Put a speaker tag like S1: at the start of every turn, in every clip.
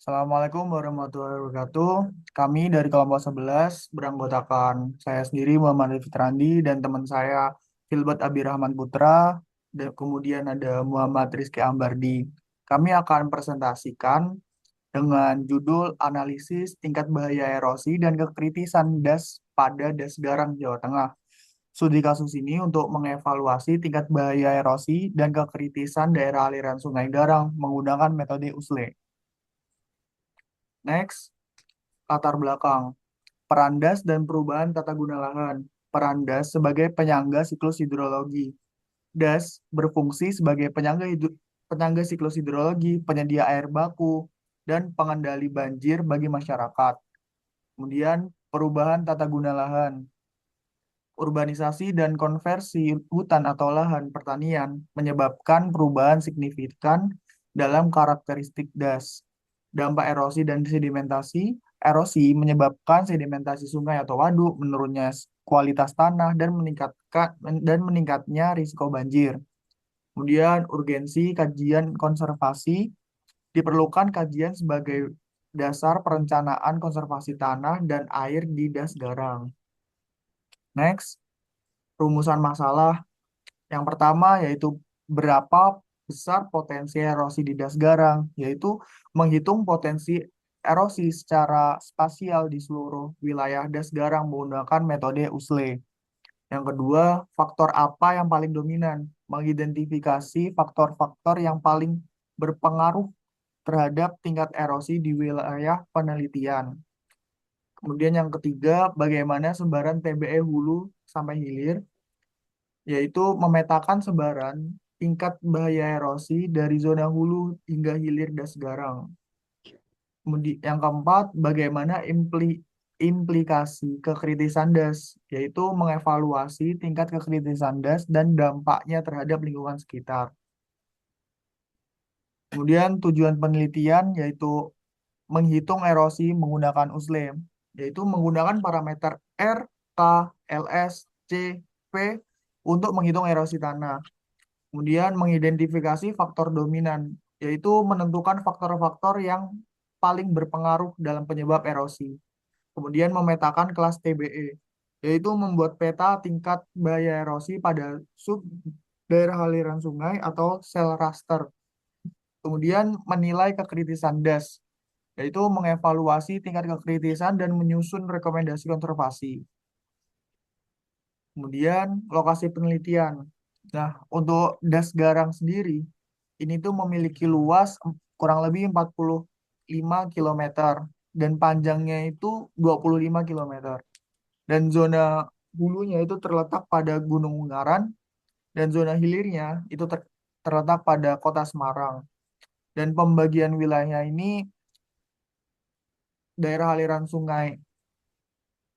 S1: Assalamualaikum warahmatullahi wabarakatuh. Kami dari kelompok 11 beranggotakan saya sendiri Muhammad Fitrandi dan teman saya Filbert Abirahman Putra dan kemudian ada Muhammad Rizky Ambardi. Kami akan presentasikan dengan judul analisis tingkat bahaya erosi dan kekritisan das pada das Garang Jawa Tengah. Studi kasus ini untuk mengevaluasi tingkat bahaya erosi dan kekritisan daerah aliran Sungai Garang menggunakan metode USLE. Next, latar belakang. Peran das dan perubahan tata guna lahan. Peran das sebagai penyangga siklus hidrologi. Das berfungsi sebagai penyangga siklus hidrologi, penyedia air baku, dan pengendali banjir bagi masyarakat. Kemudian, perubahan tata guna lahan. Urbanisasi dan konversi hutan atau lahan pertanian menyebabkan perubahan signifikan dalam karakteristik das. Dampak erosi dan sedimentasi. Erosi menyebabkan sedimentasi sungai atau waduk, menurunnya kualitas tanah dan meningkatnya risiko banjir. Kemudian urgensi kajian konservasi, diperlukan kajian sebagai dasar perencanaan konservasi tanah dan air di das garang. Next, rumusan masalah. Yang pertama yaitu berapa besar potensi erosi di das garang, yaitu menghitung potensi erosi secara spasial di seluruh wilayah das garang menggunakan metode USLE. Yang kedua, faktor apa yang paling dominan? Mengidentifikasi faktor-faktor yang paling berpengaruh terhadap tingkat erosi di wilayah penelitian. Kemudian yang ketiga, bagaimana sebaran TBE hulu sampai hilir, yaitu memetakan sebaran tingkat bahaya erosi dari zona hulu hingga hilir das garang. Kemudian yang keempat, bagaimana implikasi kekritisan das, yaitu mengevaluasi tingkat kekritisan das dan dampaknya terhadap lingkungan sekitar. Kemudian tujuan penelitian yaitu menghitung erosi menggunakan USLE, yaitu menggunakan parameter R, K, LS, C, P untuk menghitung erosi tanah. Kemudian mengidentifikasi faktor dominan, yaitu menentukan faktor-faktor yang paling berpengaruh dalam penyebab erosi. Kemudian memetakan kelas TBE, yaitu membuat peta tingkat bahaya erosi pada sub daerah aliran sungai atau sel raster. Kemudian menilai kekritisan das, yaitu mengevaluasi tingkat kekritisan dan menyusun rekomendasi konservasi. Kemudian lokasi penelitian. Nah, untuk das garang sendiri, ini tuh memiliki luas kurang lebih 45 kilometer dan panjangnya itu 25 kilometer. Dan zona hulunya itu terletak pada Gunung Ungaran dan zona hilirnya itu terletak pada Kota Semarang. Dan pembagian wilayahnya ini daerah aliran sungai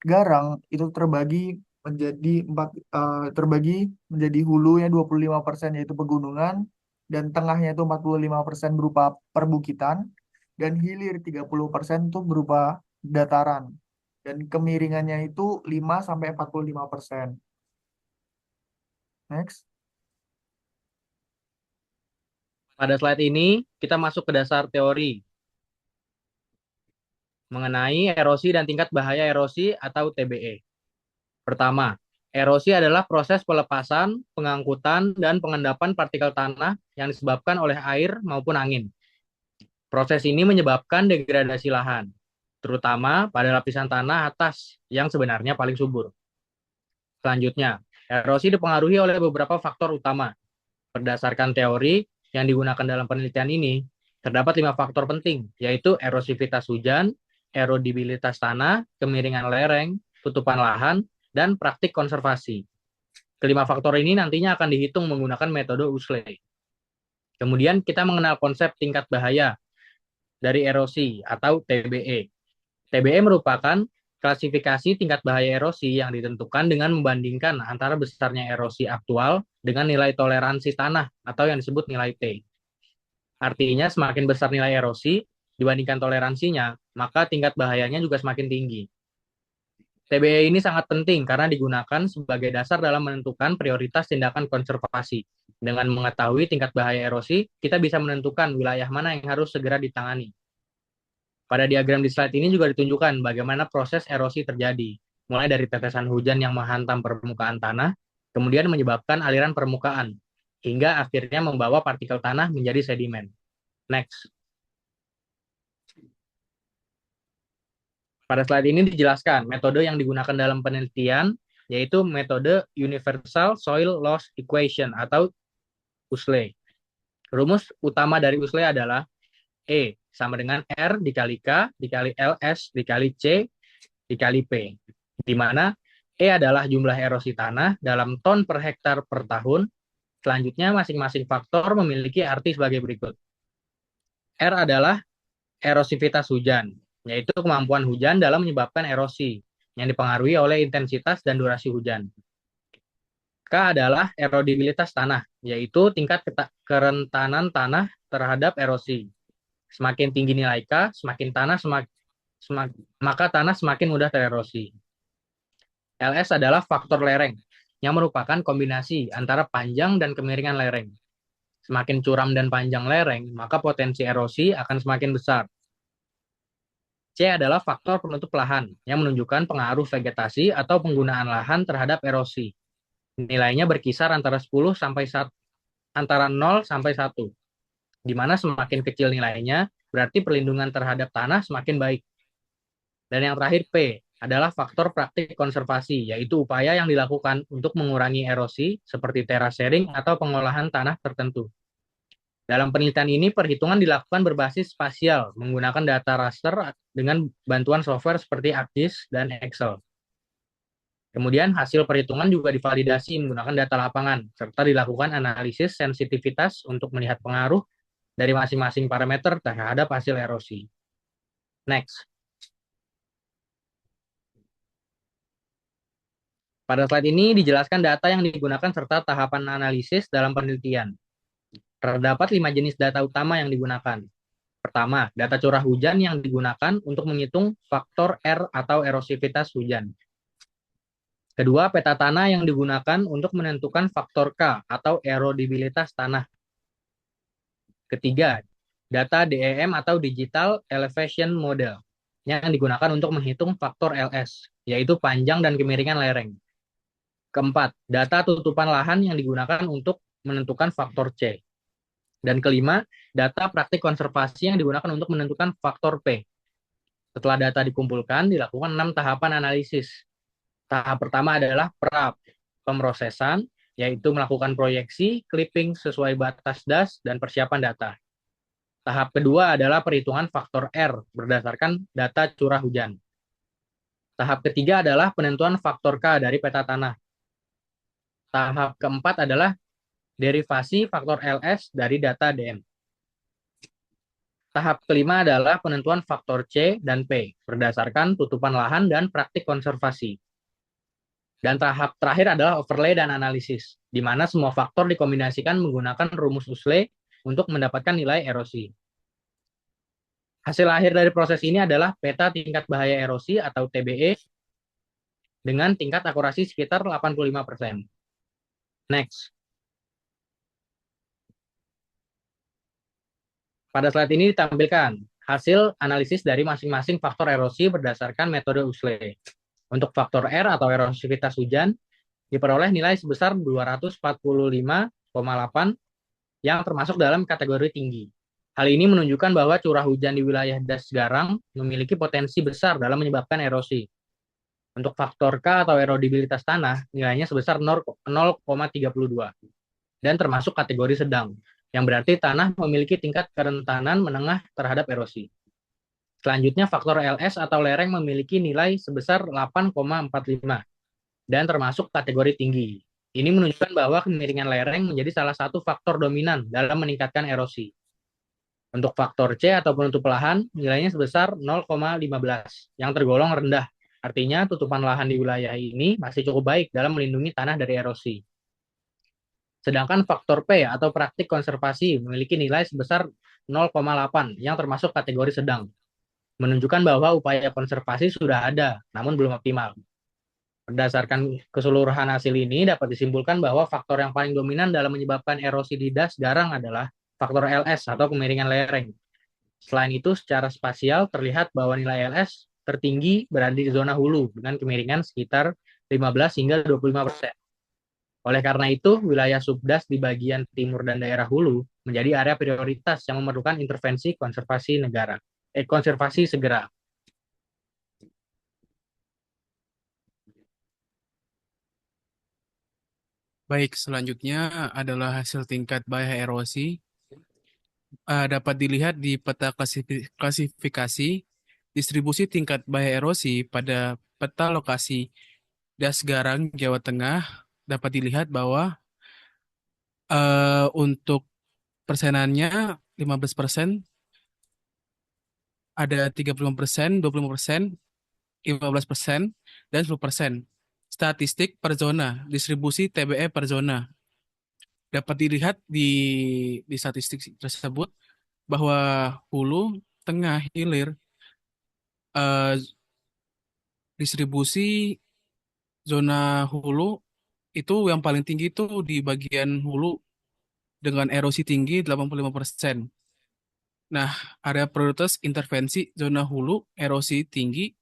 S1: Garang itu terbagi menjadi hulunya 25% yaitu pegunungan dan tengahnya itu 45% berupa perbukitan dan hilir 30% itu berupa dataran dan kemiringannya itu 5 sampai 45%. Next.
S2: Pada slide ini, kita masuk ke dasar teori mengenai erosi dan tingkat bahaya erosi atau TBE. Pertama, erosi adalah proses pelepasan, pengangkutan, dan pengendapan partikel tanah yang disebabkan oleh air maupun angin. Proses ini menyebabkan degradasi lahan, terutama pada lapisan tanah atas yang sebenarnya paling subur. Selanjutnya, erosi dipengaruhi oleh beberapa faktor utama. Berdasarkan teori yang digunakan dalam penelitian ini, terdapat 5 faktor penting, yaitu erosivitas hujan, erodibilitas tanah, kemiringan lereng, tutupan lahan, dan praktik konservasi. Kelima faktor ini nantinya akan dihitung menggunakan metode USLE. Kemudian kita mengenal konsep tingkat bahaya dari erosi atau TBE. TBE merupakan klasifikasi tingkat bahaya erosi yang ditentukan dengan membandingkan antara besarnya erosi aktual dengan nilai toleransi tanah atau yang disebut nilai T. Artinya semakin besar nilai erosi dibandingkan toleransinya, maka tingkat bahayanya juga semakin tinggi. TBE ini sangat penting karena digunakan sebagai dasar dalam menentukan prioritas tindakan konservasi. Dengan mengetahui tingkat bahaya erosi, kita bisa menentukan wilayah mana yang harus segera ditangani. Pada diagram di slide ini juga ditunjukkan bagaimana proses erosi terjadi, mulai dari tetesan hujan yang menghantam permukaan tanah, kemudian menyebabkan aliran permukaan, hingga akhirnya membawa partikel tanah menjadi sedimen. Next. Pada slide ini dijelaskan metode yang digunakan dalam penelitian, yaitu metode Universal Soil Loss Equation atau USLE. Rumus utama dari USLE adalah E sama dengan R dikali K dikali LS dikali C dikali P, di mana E adalah jumlah erosi tanah dalam ton per hektar per tahun. Selanjutnya, masing-masing faktor memiliki arti sebagai berikut. R adalah erosivitas hujan, yaitu kemampuan hujan dalam menyebabkan erosi, yang dipengaruhi oleh intensitas dan durasi hujan. K adalah erodibilitas tanah, yaitu tingkat kerentanan tanah terhadap erosi. Semakin tinggi nilai K, maka tanah semakin mudah tererosi. LS adalah faktor lereng, yang merupakan kombinasi antara panjang dan kemiringan lereng. Semakin curam dan panjang lereng, maka potensi erosi akan semakin besar. C adalah faktor penutup lahan, yang menunjukkan pengaruh vegetasi atau penggunaan lahan terhadap erosi. Nilainya berkisar antara 0 sampai 1, di mana semakin kecil nilainya, berarti perlindungan terhadap tanah semakin baik. Dan yang terakhir P adalah faktor praktik konservasi, yaitu upaya yang dilakukan untuk mengurangi erosi seperti terasering atau pengolahan tanah tertentu. Dalam penelitian ini, perhitungan dilakukan berbasis spasial menggunakan data raster dengan bantuan software seperti ArcGIS dan Excel. Kemudian hasil perhitungan juga divalidasi menggunakan data lapangan, serta dilakukan analisis sensitivitas untuk melihat pengaruh dari masing-masing parameter terhadap hasil erosi. Next. Pada slide ini dijelaskan data yang digunakan serta tahapan analisis dalam penelitian. Terdapat 5 jenis data utama yang digunakan. Pertama, data curah hujan yang digunakan untuk menghitung faktor R atau erosivitas hujan. Kedua, peta tanah yang digunakan untuk menentukan faktor K atau erodibilitas tanah. Ketiga, data DEM atau Digital Elevation Model yang digunakan untuk menghitung faktor LS, yaitu panjang dan kemiringan lereng. Keempat, data tutupan lahan yang digunakan untuk menentukan faktor C. Dan kelima, data praktik konservasi yang digunakan untuk menentukan faktor P. Setelah data dikumpulkan, dilakukan 6 tahapan analisis. Tahap pertama adalah pemrosesan, yaitu melakukan proyeksi, clipping sesuai batas das, dan persiapan data. Tahap kedua adalah perhitungan faktor R berdasarkan data curah hujan. Tahap ketiga adalah penentuan faktor K dari peta tanah. Tahap keempat adalah derivasi faktor LS dari data DM. Tahap kelima adalah penentuan faktor C dan P berdasarkan tutupan lahan dan praktik konservasi. Dan tahap terakhir adalah overlay dan analisis, di mana semua faktor dikombinasikan menggunakan rumus USLE untuk mendapatkan nilai erosi. Hasil akhir dari proses ini adalah peta tingkat bahaya erosi atau TBE dengan tingkat akurasi sekitar 85%. Next. Pada slide ini ditampilkan hasil analisis dari masing-masing faktor erosi berdasarkan metode USLE. Untuk faktor R atau erosivitas hujan, diperoleh nilai sebesar 245,8 yang termasuk dalam kategori tinggi. Hal ini menunjukkan bahwa curah hujan di wilayah das Garang memiliki potensi besar dalam menyebabkan erosi. Untuk faktor K atau erodibilitas tanah, nilainya sebesar 0,32 dan termasuk kategori sedang, yang berarti tanah memiliki tingkat kerentanan menengah terhadap erosi. Selanjutnya, faktor LS atau lereng memiliki nilai sebesar 8,45 dan termasuk kategori tinggi. Ini menunjukkan bahwa kemiringan lereng menjadi salah satu faktor dominan dalam meningkatkan erosi. Untuk faktor C atau penutup lahan, nilainya sebesar 0,15 yang tergolong rendah. Artinya, tutupan lahan di wilayah ini masih cukup baik dalam melindungi tanah dari erosi. Sedangkan faktor P atau praktik konservasi memiliki nilai sebesar 0,8 yang termasuk kategori sedang, menunjukkan bahwa upaya konservasi sudah ada, namun belum optimal. Berdasarkan keseluruhan hasil ini, dapat disimpulkan bahwa faktor yang paling dominan dalam menyebabkan erosi di das Garang adalah faktor LS atau kemiringan lereng. Selain itu, secara spasial terlihat bahwa nilai LS tertinggi berada di zona hulu dengan kemiringan sekitar 15 hingga 25%. Oleh karena itu, wilayah subdas di bagian timur dan daerah hulu menjadi area prioritas yang memerlukan intervensi konservasi negara. Konservasi segera.
S3: Baik, selanjutnya adalah hasil tingkat bahaya erosi. Dapat dilihat di peta klasifikasi distribusi tingkat bahaya erosi pada peta lokasi Das Garang, Jawa Tengah. Dapat dilihat bahwa untuk persenannya 15%, ada 35%, 25%, 15%, dan 10%. Statistik per zona, distribusi TBE per zona. Dapat dilihat di statistik tersebut bahwa hulu, tengah, hilir, eh, distribusi zona hulu itu yang paling tinggi itu di bagian hulu dengan erosi tinggi 85%. Nah, area prioritas intervensi zona hulu erosi tinggi,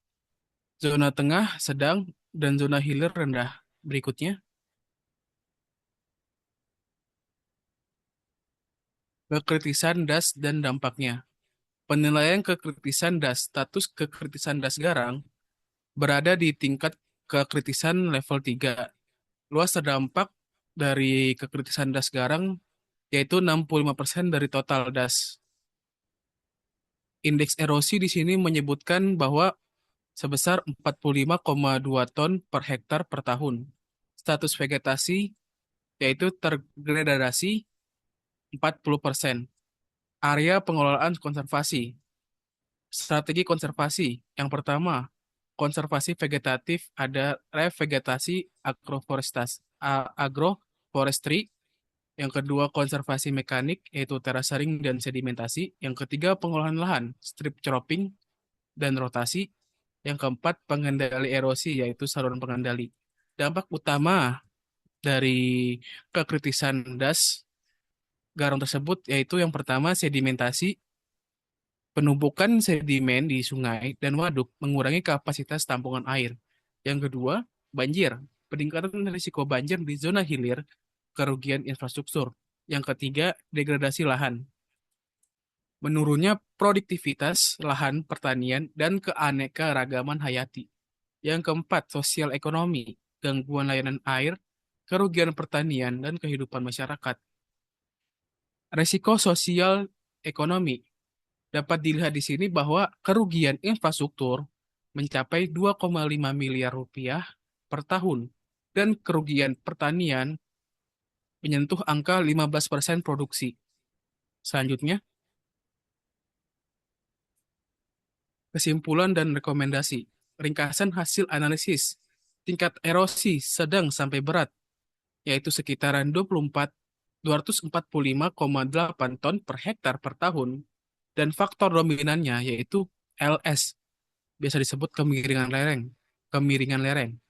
S3: zona tengah sedang, dan zona hilir rendah. Berikutnya, kekritisan das dan dampaknya. Penilaian kekritisan das, status kekritisan das Garang berada di tingkat kekritisan level 3. Luas terdampak dari kekritisan das Garang yaitu 65% dari total das. Indeks erosi di sini menyebutkan bahwa sebesar 45,2 ton per hektar per tahun. Status vegetasi yaitu terdegradasi 40%. Area pengelolaan konservasi. Strategi konservasi. Yang pertama, konservasi vegetatif ada revegetasi agroforestry. Yang kedua, konservasi mekanik, yaitu terasering dan sedimentasi. Yang ketiga, pengolahan lahan, strip cropping dan rotasi. Yang keempat, pengendali erosi, yaitu saluran pengendali. Dampak utama dari kekritisan das garam tersebut, yaitu yang pertama, sedimentasi. Penumpukan sedimen di sungai dan waduk mengurangi kapasitas tampungan air. Yang kedua, banjir. Peningkatan risiko banjir di zona hilir, kerugian infrastruktur. Yang ketiga, degradasi lahan. Menurunnya produktivitas lahan pertanian dan keanekaragaman hayati. Yang keempat, sosial ekonomi, gangguan layanan air, kerugian pertanian dan kehidupan masyarakat. Resiko sosial ekonomi dapat dilihat di sini bahwa kerugian infrastruktur mencapai 2,5 miliar rupiah per tahun dan kerugian pertanian menyentuh angka 15% produksi. Selanjutnya, kesimpulan dan rekomendasi. Ringkasan hasil analisis. Tingkat erosi sedang sampai berat, yaitu sekitaran 245,8 ton per hektar per tahun, dan faktor dominannya yaitu LS, biasa disebut kemiringan lereng. Kemiringan lereng.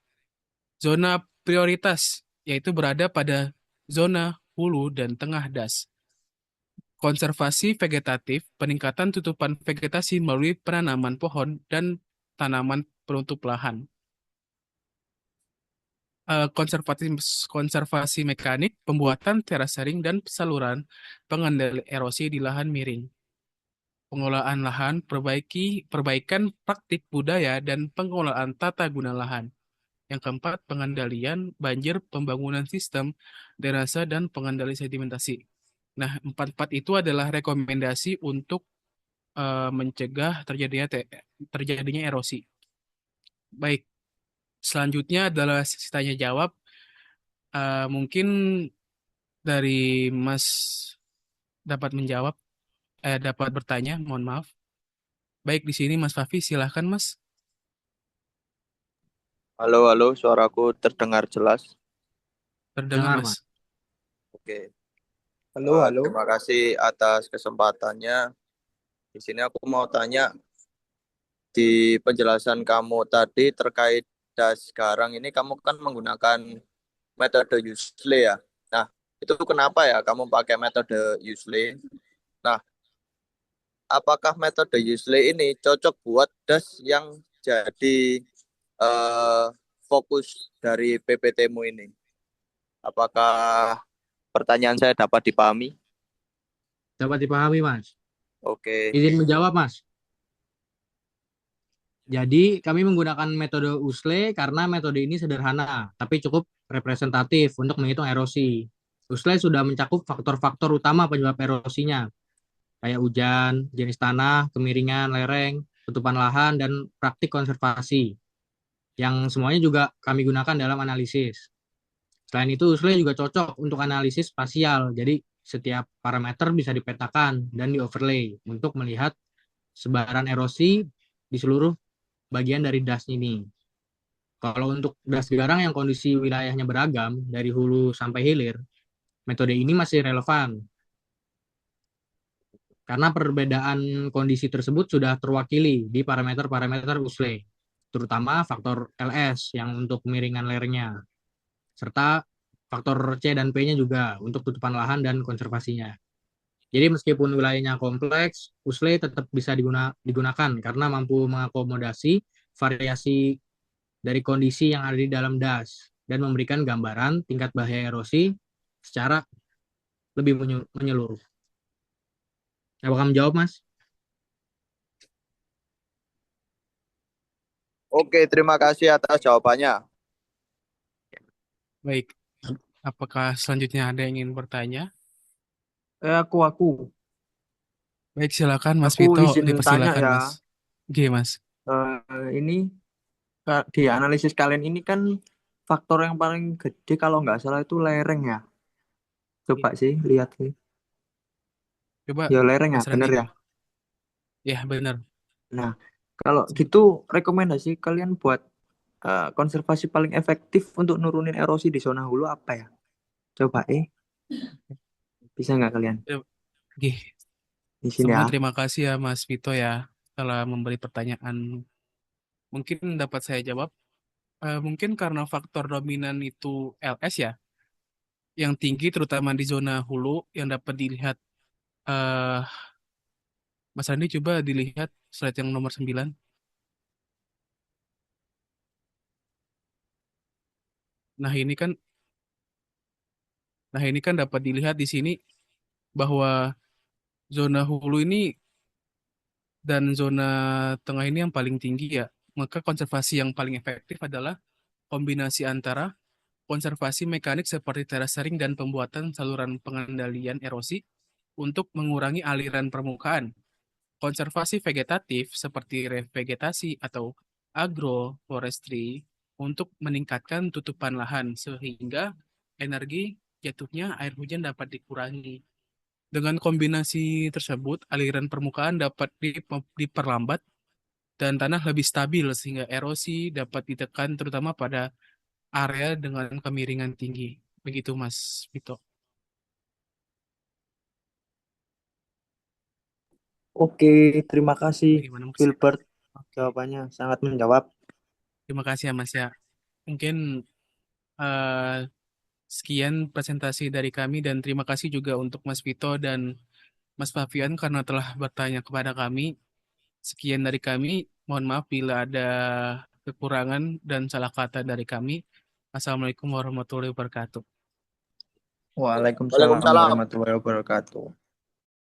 S3: Zona prioritas, yaitu berada pada zona hulu dan tengah das. Konservasi vegetatif, peningkatan tutupan vegetasi melalui penanaman pohon dan tanaman penutup lahan. Konservasi, konservasi mekanik, pembuatan terasering dan saluran pengendali erosi di lahan miring. Pengolahan lahan, perbaikan praktik budaya dan pengelolaan tata guna lahan. Yang keempat, pengendalian banjir, pembangunan sistem drainase dan pengendali sedimentasi. Nah, empat-empat itu adalah rekomendasi untuk mencegah terjadinya erosi. Baik, selanjutnya adalah sesi tanya jawab. Mungkin dari Mas dapat menjawab, dapat bertanya, mohon maaf. Baik, di sini Mas Fafi, silahkan Mas.
S4: Halo, halo, suaraku terdengar jelas.
S3: Terdengar
S2: Dengar,
S3: Mas.
S2: Mas.
S4: Oke.
S1: Halo, halo.
S4: Terima kasih atas kesempatannya. Di sini aku mau tanya di penjelasan kamu tadi terkait das sekarang ini kamu kan menggunakan metode Useley ya. Nah, itu kenapa ya kamu pakai metode Useley? Nah, apakah metode Usley ini cocok buat das yang jadi eh, fokus dari PPT-mu ini? Apakah pertanyaan saya dapat dipahami?
S2: Dapat dipahami, Mas.
S4: Oke.
S2: Izin menjawab, Mas. Jadi, kami menggunakan metode USLE karena metode ini sederhana, tapi cukup representatif untuk menghitung erosi. USLE sudah mencakup faktor-faktor utama penyebab erosinya, kayak hujan, jenis tanah, kemiringan lereng, tutupan lahan, dan praktik konservasi, yang semuanya juga kami gunakan dalam analisis. Selain itu, USLE juga cocok untuk analisis spasial, jadi setiap parameter bisa dipetakan dan di-overlay untuk melihat sebaran erosi di seluruh bagian dari das ini. Kalau untuk das garang yang kondisi wilayahnya beragam, dari hulu sampai hilir, metode ini masih relevan karena perbedaan kondisi tersebut sudah terwakili di parameter-parameter USLE, terutama faktor LS yang untuk kemiringan lerengnya, serta faktor C dan P-nya juga untuk tutupan lahan dan konservasinya. Jadi meskipun wilayahnya kompleks, USLE tetap bisa digunakan karena mampu mengakomodasi variasi dari kondisi yang ada di dalam das dan memberikan gambaran tingkat bahaya erosi secara lebih menyeluruh. Apakah menjawab, Mas?
S4: Oke, terima kasih atas jawabannya.
S3: Baik, apakah selanjutnya ada yang ingin bertanya?
S1: Aku.
S3: Baik, silakan Mas
S1: Aku
S3: Vito,
S1: izin tanya
S3: dipersilakan
S1: ya.
S3: Mas. Oke, Mas.
S1: Ini di analisis kalian ini kan faktor yang paling gede kalau nggak salah itu lereng ya. Coba sih lihat sih.
S3: Coba
S1: Ya lereng ya,
S3: Mas
S1: bener
S3: Randi.
S1: ya.
S3: Ya, benar.
S1: Nah, kalau gitu rekomendasi kalian buat konservasi paling efektif untuk nurunin erosi di zona hulu apa ya? Coba bisa nggak kalian
S3: Oke,
S1: di sini
S3: semua
S1: ya?
S3: terima kasih ya Mas Vito ya telah memberi pertanyaan. Mungkin dapat saya jawab. Mungkin karena faktor dominan itu LS ya, yang tinggi terutama di zona hulu yang dapat dilihat. eh Mas Randi coba dilihat slide yang nomor 9. Nah, ini kan dapat dilihat di sini bahwa zona hulu ini dan zona tengah ini yang paling tinggi ya. Maka konservasi yang paling efektif adalah kombinasi antara konservasi mekanik seperti terasering dan pembuatan saluran pengendalian erosi untuk mengurangi aliran permukaan. Konservasi vegetatif seperti revegetasi atau agroforestry untuk meningkatkan tutupan lahan sehingga energi jatuhnya air hujan dapat dikurangi. Dengan kombinasi tersebut, aliran permukaan dapat diperlambat dan tanah lebih stabil sehingga erosi dapat ditekan terutama pada area dengan kemiringan tinggi. Begitu Mas Vito.
S1: Oke, terima kasih
S3: Bagaimana Mas?
S1: Filbert.
S3: Oke.
S1: Jawabannya sangat menjawab.
S3: Terima kasih ya Mas ya. Mungkin eh, sekian presentasi dari kami dan terima kasih juga untuk Mas Vito dan Mas Fabian karena telah bertanya kepada kami. Sekian dari kami. Mohon maaf bila ada kekurangan dan salah kata dari kami. Assalamualaikum warahmatullahi wabarakatuh.
S1: Waalaikumsalam
S4: Waalaikumsalam.
S1: warahmatullahi wabarakatuh.